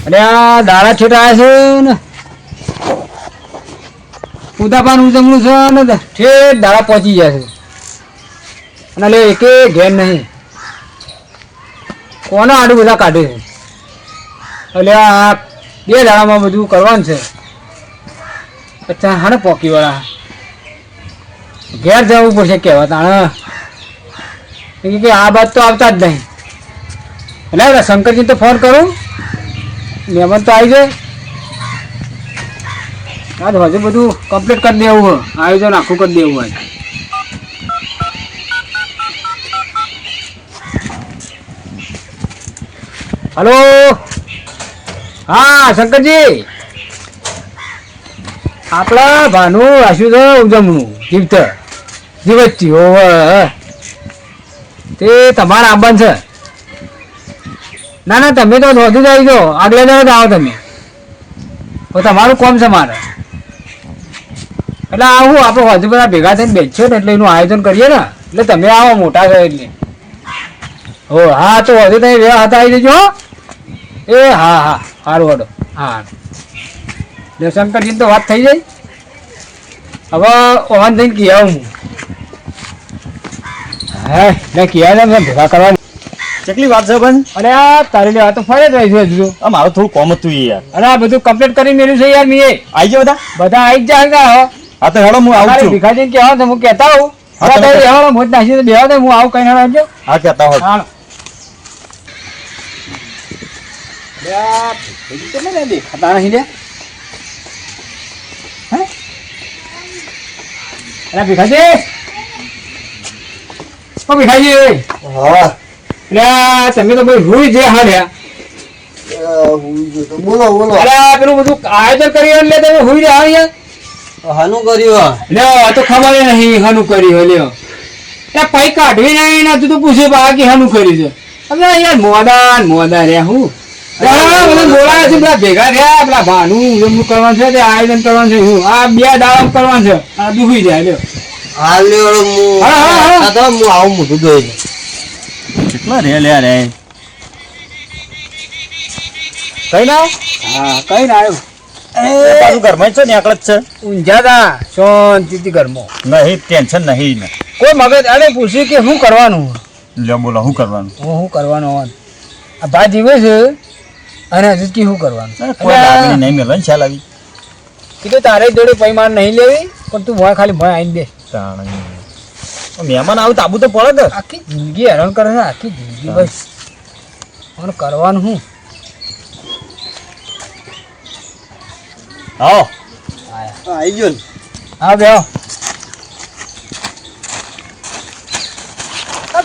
અરે આ દાડા છેટા આવ્યા છે ને ઉદાપાન ઉજમણું છે ને ઠેર દાડા પહોંચી ગયા છે અને લે એકે ઘેર નહીં કોના આડું બધા કાઢે છે એટલે આ 2 દાડામાં બધું કરવાનું છે. અચ્છા હા ને પોકી વાળા ઘેર જવું પડશે કહેવા તાણે કે આ બાદ તો આવતા જ નહીં. એટલે શંકરજી તો ફોન કરું મહેમાન તો આવી જાય આજ હજુ બધું કમ્પ્લીટ કરી દેવું હોય આયોજન આખું કરી દેવું હોય. હલો હા શંકરજી આપણા ભાનું રાખ્યું છે ઉજમણું જીવતથી હોવે તે તમારા આંબાન છે. ના ના તમે તો વધુ જ આવી જાઓ આગલા દાડે આવો તમે તો તમારું કોમ છે મારે એટલે આવું આપણે હજુ બધા ભેગા થઈને બેસીએ ને એટલે એનું આયોજન કરીએ ને એટલે તમે આવો મોટા છો એટલે હો હા તો હજુ તમે વેળા હતા આવી જજો એ હા હા સારું હડો હા એટલે શંકરજી તો વાત થઈ જાય હવે ઓવાન થઈને કહી આવું હું હા ને કહ્યા ને ભેગા કરવા કેટલી વાત છે બંધ. અરે આ તારી લેવા તો ફરે જ રહી છે હજુ આ મારું થોડું કોમ હતું યાર. અરે આ બધું કમ્પ્લીટ કરી મેળ્યું છે યાર મેં આવી જાવ બધા આવી જ જાય હો. હા તો હેડો હું આવું છું. ભીખાજી કહેવા તો હું કહેતા હોઉં મોજ નાખી તો બેવા દે હું આવું કઈ હેડો હા કહેતા હોત. દેખાતા નહીં લે અરે ભીખાજી ઓ ભીખાજી હા એટલે તમે તો ભાઈ રૂઈ જે હાલ્યા બોલો બોલો. અરે પેલું બધું આયોજન કરી એટલે તમે હુઈ રહ્યા અહીંયા હાનું કર્યું લ્યો આ તો ખબર નહીં હાનું કર્યું લ્યો એ પૈ કાઢવી નહીં ને તું તો પૂછે બા કે હાનું કર્યું છે હવે યાર મોદા રહ્યા હું બોલાવે છે પેલા ભેગા રહ્યા પેલા ભાનું એમનું કરવાનું છે તે આયોજન કરવાનું છે હું આ 2 દાડા કરવાનું છે આ દુખી જાય લ્યો હાલ લ્યો હું આવું મોઢું જોઈ લઉં. કેટલા રે લે રે કઈ ના હા કઈ ના આવ્યું પાછું ઘરમાં છે ને એકલ જ છે. ઊંઝા તા શાંતિથી ઘરમાં નહીં ટેન્શન નહીં ને કોઈ મગજ અરે પૂછ્યું કે શું કરવાનું લ્યો બોલો શું કરવાનું. હું કરવાનું આ ભા જીવે છે અને હજુ કે શું કરવાનું કોઈ લાગણી નહીં મેલો ને ખ્યાલ આવી. કીધું તારે જોડે પૈમાન નહીં લેવી પણ તું ભય ખાલી ભય આવીને દે મહેમાન આવું તાબુ તો પડે કે આખી જિંદગી હેરાન કરે છે આખી જિંદગી બસ મને કરવાનું શું આવો આવી ગયો ને. હા બે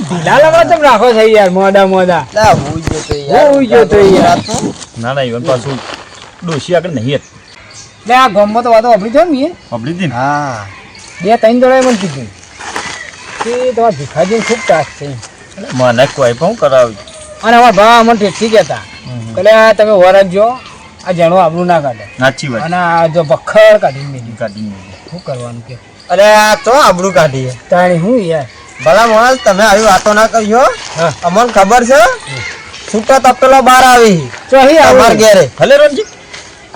ઢીલા લગડા ચમ રાખો છે યાર મોડા લા હું ગયો તો યાર. હું ગયો તો યાર ના ના ઈવન પાછું ડોશી આગળ નહીં લે આ ગામમાં તો વાતો આપણી થયો ને પબલી હતી ને. હા 2-3 દોડાએ મને કીધું કે તમારા ભીખાજી ખૂબ ત્રાસ છે મને કોઈ પણ કરાવી અને અમારા ભા મને ટેસ્ટી કહેતા એટલે તમે વરજો આ જણો આપણું ના કાઢે સાચી વાત અને આ જો બખર કાઢીને મેલી કાઢી શું કરવાનું કે અરે આ તો આબરૂ કાઢીએ તાણી હું યાર ભલા માણસ તમે આવી વાતો ના કર્યો હા. અમને ખબર છે છૂટો તપેલો બહાર આવી તો અહીં અમાર આવું ઘેરે ભલે રોનજી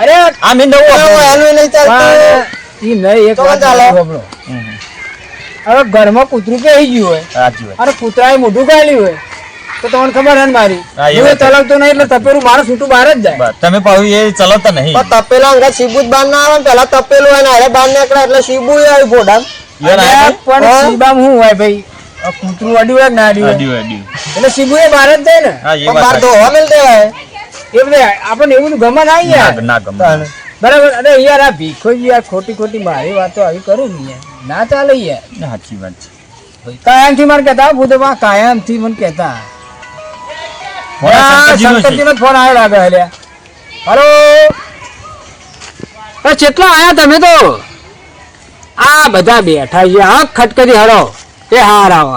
અરે આ મેં નવું હેલવે નહીં ચાલતું. ઈ નહીં એક તો વાત ચાલો. સાંભળો. હવે ઘરમાં કૂતરું કે ગયું હોય સાચી વાત અને કૂતરાએ મોઢું ગાળ્યું હોય તો તમને ખબર હે ને મારી હા, એ હું વાત છે. ચલાવતો નહીં એટલે તપેલું મારું છૂટું બહાર જ જાય બસ તમે પાછું એ ચલાવતા નહીં પણ તપેલો અંગત શીબુ જ બહાર ના આવે ને પેલા તપેલું હોય ને હારે બહાર નીકળે એટલે શીબુ આવી ફોડા યાર અરે આ પણ હા. સીબામ શું હોય ભાઈ આ કૂતરું અડ્યું હોય કે ના અડ્યું હોય અડ્યું અડ્યું એટલે સીબુ એ બહાર જ જાય ને હા એ બહાર વાત તો હોવા મેલ દેવાય એ બધે આપણને એવું બધું ગમે ના યાર ના ગમે બરાબર અરે યાર આ ભીખો યાર ખોટી મારી વાતો આવી કરું ને યાર ના ચાલે યાર સાચી વાત છે કાયમથી મને કહેતા ભૂતમાં કાયમથી મને કહેતા શંકરજીનો ફોન આવ્યો લાગે હલ્યા હલો કેટલા આયા તમે તો આ બધા બેઠા છે હા ખટકરી હરો એ હાર આવો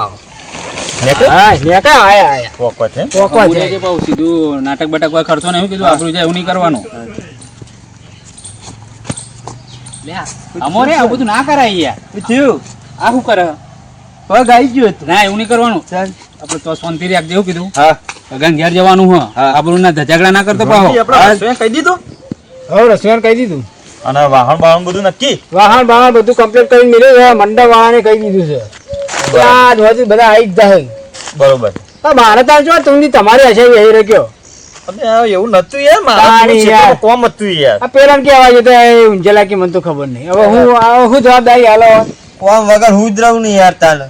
હા નેકા આયા પોકો છે પોકો છે સીધું નાટક બટક કોઈ ખર્ચો નહીં કીધું આપણું જાય એવું નહીં કરવાનું અમોરે આવું બધું ના કરાય યાર થયું આ શું કરે પગ આવી ગયો હતું ના એવું નહીં કરવાનું આપણે તો શાંતિ રાખજે એવું કીધું હા અગાન ઘેર જવાનું હ આપણું ના ઝઘડા ના કરતો પાહો આપણે રસોઈ કહી દીધું હવે રસોઈયાને કહી દીધું. અને વાહન બાહન બધું નક્કી. વાહન બાહન બધું કમ્પ્લીટ કરીને મળ્યું છે. મંડપ વાળાને કહી દીધું છે. આજ સુધી બધા આવી જ જાય. બરોબર. પણ મારે તો જો તું તમારી હશે એ રહ્યો. અબે આ એવું નતું યાર, મારા તારી થોડું યાર. ક્ષેત્રમાં કોમ હતું યાર. આ પેલા કેવા છે તો એ ઊંઝેલા કે મને તો ખબર નહીં. હવે હું જવાબદારી હાલો. કોમ વગર હું જ રહું નહીં યાર તાલ.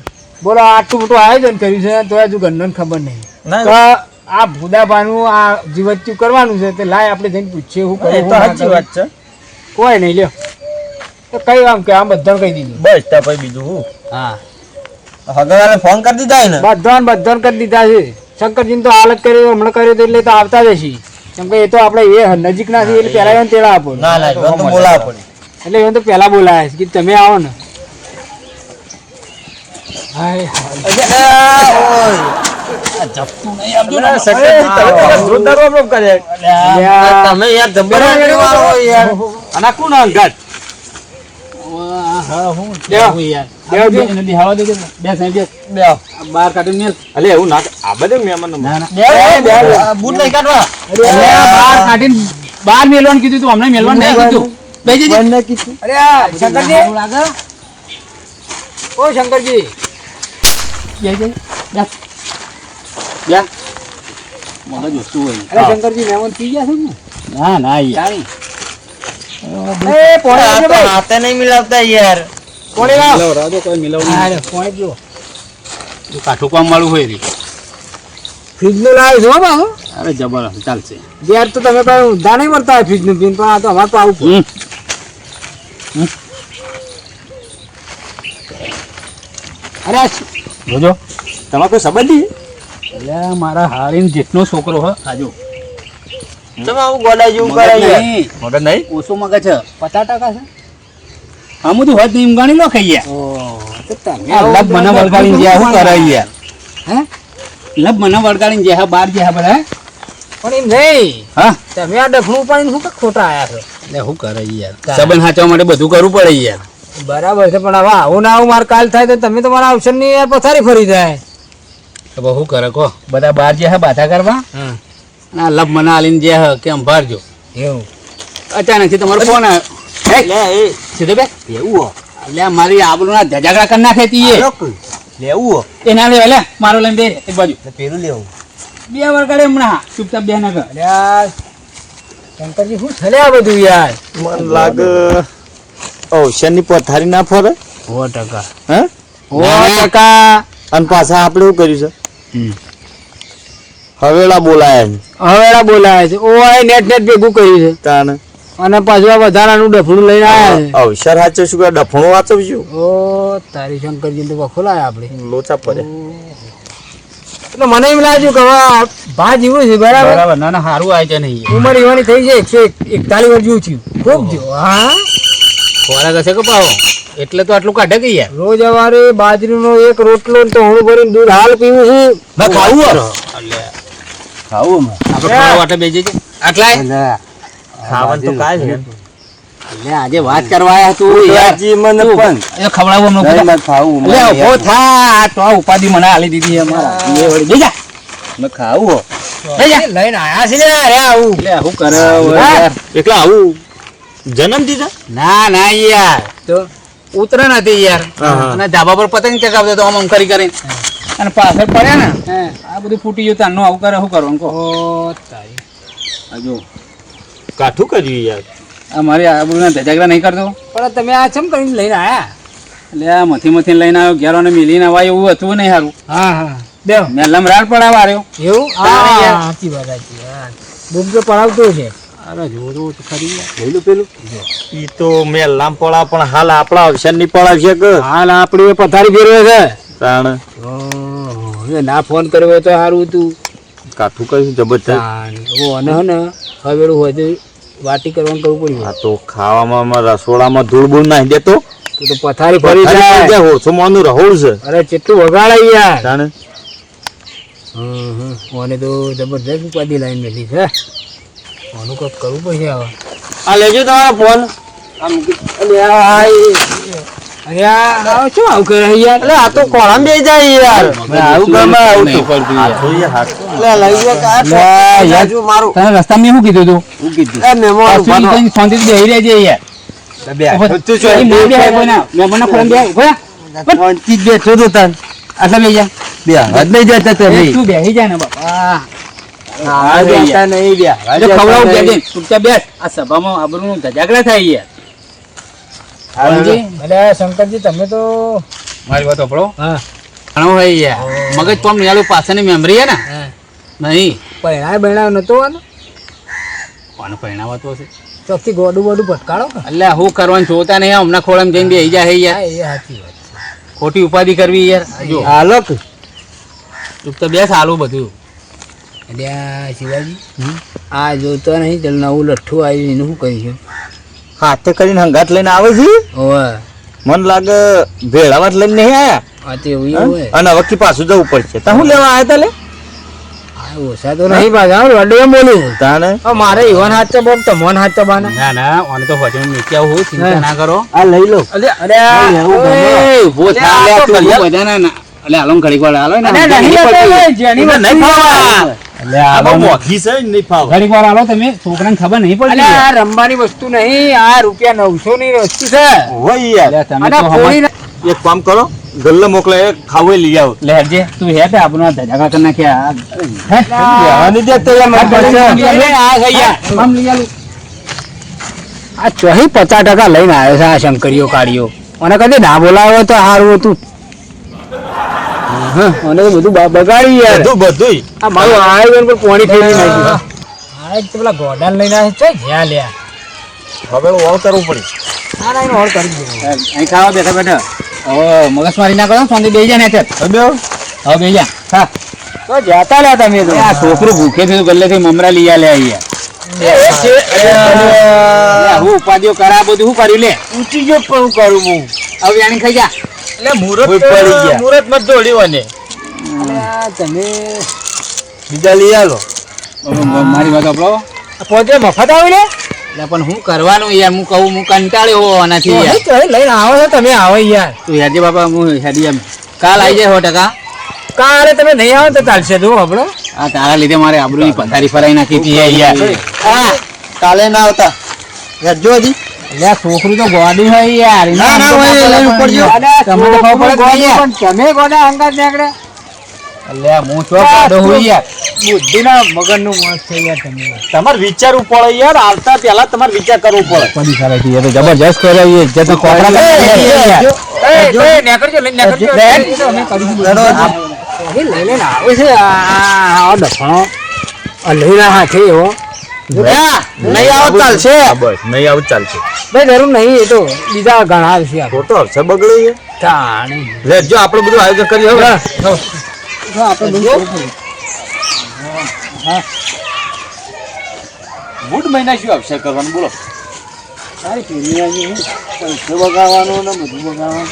બોલો આટલું મોટું આયોજન કર્યું છે તો હજુ ઘરનો ખબર નહીં. ના, તો આ ભૂદાભાનું આ જીવત્યું કરવાનું છે તે લાય આપણે જઈને પૂછીએ શું એ કરવું, તો શું ના સાચી કરવું. વાત છે. કોઈ નહીં લ્યો તો કઈ આમ કે આમ બધાને કહી દીધું. બસ ત્યાં પછી બીજું હું. હા હગવાને ફોન કરી દીધા ને. બધાને કરી દીધા છે. શંકરજીને તો હાલત કરી હમણાં કર્યો તો એટલે તો આવતા જ હશે. કેમ કે એ તો આપણે એ નજીક ના છીએ એટલે પહેલા એને તેડા આપો. ના ના ઈવન તો બોલાવવા પડે. એટલે એને તો પહેલા બોલાયા છે કે તમે આવો ને. હાય જોરદાર પ્રોબ્લેમ કરે. હાય. તમે યાર જબર વાળો યાર. અને કોણ અંગત બાર કાઢીને મેલ. અલે એવું ના આ બધે મહેમાન બૂટ નહીં કાઢવા. બહાર કાઢીને બહાર મેલવાનું કીધું તું અમને મેલવાનું નહીં કીધું. બેસી જા. અરે આ શંકરજી ઓ શંકરજી મગજ વસ્તુ હોય. અરે શંકરજી મહેમાન થઈ ગયા છે ને. ના ના યાર એ પોણી આ આવજો તો ભાઈ. હાથે નહીં મિલાવતા યાર. પોણી લાવ. રાજો કોઈ મિલાવ હા રે, પોણી જો કાઠું કામ વાળું હોય રે. ફ્રીજનું લાવ્યો છો બાબુ. અરે જબરદસ્ત ચાલશે. ઘેર તો તમે કઈ ઊંધા નહીં મળતા હોય ફ્રીજનું પીને પણ આ તો અમારે તો આવું પડે. અરે આ જોજો તમારે કોઈ સંબંધ નહીં. એટલે મારા હારીન જેટલો છોકરો હ આજો તમે આવું ગોડા જેવું મગજ કરે યાર. નહીં. મગજ નહીં. ઓછું મગજ છે. 50% છે. આમ બધું હોત નહીં એમ ગણી લો ખાઈ ગયા. તો તમે આ લબ મને વળગાડીને જ્યાં શું કરે યાર. હે? લબ મને વળગાડીને જ્યાં બાર જ્યાં બધા પણ એમ નહીં હા તમે આ ડફણું પાડીને શું કાંઈ ખોટા આયા છો. એટલે શું કરે યાર. સંબંધ સાચવવા માટે બધું કરવું પડે યાર. બરાબર છે પણ હવે આવું ના આવું મારે કાલ થાય તો તમે તમારા અવસર ની યાર પથારી ફરી જાય. તો બહુ શું કરે કહો. બધા બાર જ્યાં બાધા કરવા અને આ લબ મને આલીને જ્યાં કે અંભારજો. એવું અચાનકથી તમારો ફોન આવ્યો. લે એ સીધો બે લેવું હો. એટલે મારી આબરૂના ધજાગરા કરી નાખે તી એ. લેવું હો. એના લે લે મારો લઈને દે એક બાજુ. ને પેલું લેવું. બે વાર કાઢે હમણાં ચૂપચાપ બે ના કર. અરે આ શંકરજી શું થલે આ બધું યાર. મન લાગે ઓશનની પથારી ના ફરે. 100%. હે 100%. અને પાછા આપણે એવું કર્યું છે હમ. હવેળા બોલાયા છે. હવેળા બોલાયા છે ઓય નેટ ભેગું કર્યું છે તાને અને પાછું આ વધારાનું ડફણું લઈને આવ્યા છે. અવસર સાચો શું કે ડફણું વાંચવજો. ઓ તારી શંકરજી તો વખો લાયા આપણે. લોચા પડે. એટલે મને એમ લાગ્યું કે હવે આ ભા જીવું છે બરાબર. બરાબર ના ના સારું આવે છે નહીં. ઉંમર એવાની થઈ છે 141 વર્ષ જેવું થયું. ખૂબ થયું. હા ખોરાક હશે કે પાવો એટલે તો આટલું કાઢે કે યાર. રોજ સવારે બાજરીનો એક રોટલો ને ટોણું ભરીને દૂધ હાલ પીવું છું. ના ખાવું હો. ખાવું આપણે ખાવા માટે બેસી જઈએ. આટલા ખાવાનું તો કાંઈ છે. એટલે આજે વાત કરવા આયા તું યાર. જી મને પણ એ ખવડાવું હમણાં નહીં, બધા. ના ખાવું એટલે મને ઉભો યાર. થા તો આ ઉપાધિ મને આલી દીધી અમારા. એ વળી બેજા મેં ખાવું હો. બેજા. લઈને આયા છે ને અરે આવું. એટલે શું કરે હવે યાર. એકલા આવું જન્મ દીધા. ના ના યાર તો ઉતરે નથી યાર. હા, હા. અને ધાબા પર પતંગ ચગાવતો તો આમ કરી કરીને અને પાછળ પડ્યા ને આ બધું ફૂટી ગયું તારનું આવું કરે શું કરવાનું કહો. ઓ તારી. આ જો કાઠું કર્યું યાર. આ મારી આ બધું ધજાગરા નહીં કરતો. પણ તમે આ ચમ કરીને લઈને આયા. એટલે આ મથી લઈને આવ્યો ઘેરો ને મિલીને આવ્યો એવું હતું નહીં સારું. હા હા દેવ મેલમ રાડ પડાવા રહ્યો. એવું હા, યાર. સાચી વાત સાચી વાત. બુક તો પડાવતો છે. અરે જો તો ખરી યાર. પેલું પેલું ઈ તો મેં લામ પડા પણ હાલ આપણા અવસર ની પડાવશે કે હાલ આપણી પથારી ફેરવે છે. તાણ એ ના ફોન કર્યો હોય તો સારું હતું. કાઠું કર્યું જબરજસ્ત. અને હે ને હવેળું હોય તો વાટી કરવાનું કરવું પડ્યું. આ તો ખાવામાં રસોડામાં ધૂળ બૂળ નાખી દેતો. તો પથારી ફરી જાય. હોરસો મોનું રહોળ છે. અરે કેટલું વગાડાય યાર. તાણે મને તો જબરદસ્ત ઉપાધિ લાઈન મેલી છે. આનું કંઈક કરવું પડશે હવે. આ લેજો તમારો ફોન. અરે આ શું આવું કરે છે યાર? એટલે આ તો કોળામાં બેસી જાય યાર. આવું ગમે આવું નહીં પડતું યાર. હાથો યાર, હાથો. એટલે લઈ ગયો કે આ યાર. બાજુ મારું. તને રસ્તામાં મેં શું કીધું તું? એ મેમો પાછું ઈ કઈ શાંતિથી બેહી રહેજે યાર. તું જો ઈ મેં બેહે કોઈના. મેમોના ખોળામાં બેહે. ઉભો રે. શાંતિ જ બેઠો તો તન. આટલા બેહી જા. બે હાથ નહીં જતા તમે. તું બેહી જા ને બાપા. હા બેઠા નહીં બે હાથ જો જતા ખવડાવું નહીં. બેજે. ચૂપચાપ બેસ. આ સભામાં આબરૂનું ધજાગરા થાય યાર. સમજી? અરે શંકરજી તમે તો મારી વાત સાંભળો. હા ઘણું હોય યાર. મગજ પમ નહીં આલું પાછળની મેમરી હે ને નહીં. પહેણાય બેણાય નતો આનો કોને પહેણાવાતું હશે? ચોકથી ગોડું બોડું ભટકાડો કે એટલે હું કરવાનું જોતા નહીં હમણાં ખોળામાં જઈને બેહી જા હે યાર. હા એ સાચી વાત ખોટી ઉપાધિ કરવી યાર. જો હાલો કે. ચૂપચાપ બેસ હાલું બધું. અલ્યા શિવાજી આ જોતો નહીં ચાલ નવું લઠ્ઠું આવ્યું એનું શું કહીશું? હાથે કરીને હંગાત લઈને આવે છે. ઓવે મન લાગે ભેળાવાત લઈને નહીં આયા. આ તો એવું એવું હોય અને હવે પાછું જવું પડશે. તા હું લેવા આયા તા લે? આ ઓછા તો નહીં પાછા વડે બોલું તાને મારે ઈવન હાથ તો બોમ તો મન હાથ તો બાના ના ના ઓને તો હોજે નીચે આવું હોય, ચિંતા ના કરો. આ લઈ લો. અરે ઓય, ઊભો થા લે તું બધાને ના. અલે હાલો ને ઘડીક વાર હાલો ને. જેની એને નહીં ફાવા. અલે આ હાલો બહુ ને. મોંઘી છે નહીં ફાવ. ઘડીક વાર હાલો તમે. છોકરાને ખબર નહીં પડતી આ યાર. રમવાની વસ્તુ નહીં આ રૂપિયા 900 ની વસ્તુ છે હોય યાર. અલે તમે અને તો ફોડી હમણાં- એક કામ કરો, ગલ્લે મોકલે એ ખાવું એ લઈ આવો. લે હેડજે. તું હેડ આપણું આ ધજાગરા કરી નાખ્યા. હે? બેહવાની દે તો યાર મને પડશે. અલે આ ગઈ યાર. આમ લઈ આલું. આ ચોહી 50% લઈને આવ્યો છે આ શંકરીઓ કાઢીઓ મને કદી ના બોલાવ્યો તો સારું હતું મને તો બધું બગાડી યાર બધું આ મારું આયોજન પર પોણી ફેરવી નાખ્યું આ તો પેલા ગોડાન લઈને આવ્યો છે જ્યાં લ્યા હવે વાવ કરવું પડે. ના ના એનો હોળ કરી દીધો અહીં ખાવા બેઠા બેઠા. હવે મગજમારી ના કરો. શાંતિ બેહી જા ને અત્યારે. હવે બેહી જા. હા. તો જતા લ્યા તમે તો આ છોકરું ભૂખે થયું ગલ્લેથી મમરા લઈ આલે અહીંયા. હું ઉપાધિઓ કરા બધું શું કર્યું લે? ઊંચી જો પણ હું કરું હું. હવે આની ખાઈ જા. એટલે મુહૂર્ત પડી ગયા. મુહૂર્ત માં દોડ્યો ને તમે બીજા લઈ આલો. મારી વાત આપણો. પોતે મફત આવી લે એટલે પણ હું કરવાનું યાર? હું કહું હું કંટાળ્યો હો આનાથી યાર. લઈને આવો છો તમે આવો યાર તું હેડજે બાપા. હું હેડી એમ કાલ આવી જાય 100%. કાલે તમે નહીં આવો તો ચાલશે જો આપણો આ તારા લીધે મારે આબરૂની પથારી ફરાઈ નાખી હતી યાર. હા કાલે ના આવતા હેડજો હજી. એટલે આ છોકરું તો ગોડી હોય યાર. ના, ના, હોય, લઈને ઉપર જો. તમને તો ખબર પડે કે નહીં યાર? પણ તમે કોના અંગાત નીકળે એટલે હું તો કાઢો હું યાર. બુદ્ધિના મગજનું મોત છે યાર તમે તમારે વિચારવું પડે યાર. આવતા પહેલા તમારે વિચાર કરવું પડે. પડી સારા છે યાર. જબરજસ્ત કરે છે. ઇજ્જત નો કોકરા કરે છે યાર. નીકળજો લઈને નીકળજો અમે કરીશું લઈને આવે છે આ ડફણો લઈને હાથે એવો નહીં આવો ચાલશે. હા, બસ નહીં આવું ચાલશે. ભાઈ જરૂર નહીં એ તો બીજા ઘણા છે ખોટો હશે બગડે છે. આપણે લે જો આપણે બધું આયોજન કરી હવે. મૂળ મહિના શું અવસર કરવાનું બોલો. સારી પૈસો બગાવવાનો ને બધું બગાવવાનું